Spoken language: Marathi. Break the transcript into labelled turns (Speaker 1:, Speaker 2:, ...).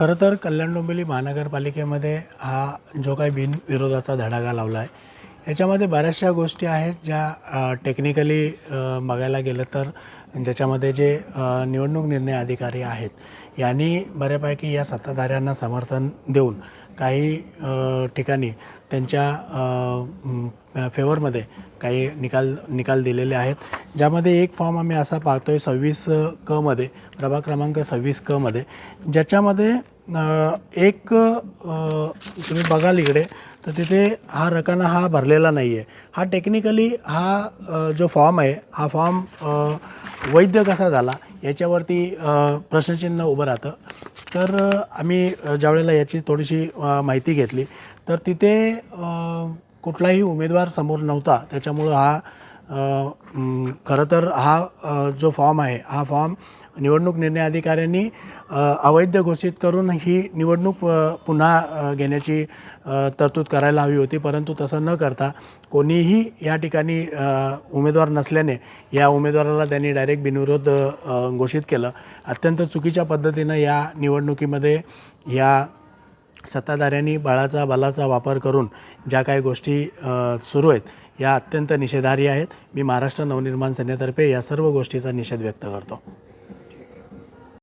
Speaker 1: खरं तर कल्याण डोंबिवली महानगरपालिकेमध्ये हा जो काही बिनविरोधाचा धडाका लावला आहे, याच्यामध्ये बऱ्याचशा गोष्टी आहेत ज्या टेक्निकली बघायला गेलं तर ज्याच्यामध्ये जे निवडणूक निर्णय अधिकारी आहेत, यांनी बऱ्यापैकी या सत्ताधाऱ्यांना समर्थन देऊन काही ठिकाणी त्यांच्या फेवरमध्ये काही निकाल दिलेले आहेत. ज्यामध्ये एक फॉर्म आम्ही असा पाहतोय 26 क मध्ये, प्रभाग क्रमांक 26 क मध्ये, ज्याच्यामध्ये तुम्ही बघाल इकडे तर तिथे हा रकाना हा भरलेला नाही आहे. हा टेक्निकली हा जो फॉर्म आहे, हा फॉर्म वैध कसा झाला याच्यावरती प्रश्नचिन्ह उभं राहतं. तर आम्ही ज्यावेळेला याची थोडीशी माहिती घेतली तर तिथे कुठलाही उमेदवार समोर नव्हता. त्याच्यामुळं खरं तर हा जो फॉर्म आहे, हा फॉर्म निवडणूक निर्णय अधिकाऱ्यांनी अवैध घोषित करून ही निवडणूक पुन्हा घेण्याची तरतूद करायला हवी होती. परंतु तसं न करता कोणीही या ठिकाणी उमेदवार नसल्याने या उमेदवाराला त्यांनी डायरेक्ट बिनविरोध घोषित केलं. अत्यंत चुकीच्या पद्धतीनं या निवडणुकीमध्ये या सत्ताधाऱ्यांनी बलाचा वापर करून ज्या काही गोष्टी सुरू आहेत, या अत्यंत निषेधार्ह आहेत. मी महाराष्ट्र नवनिर्माण सेनेतर्फे या सर्व गोष्टीचा निषेध व्यक्त करतो.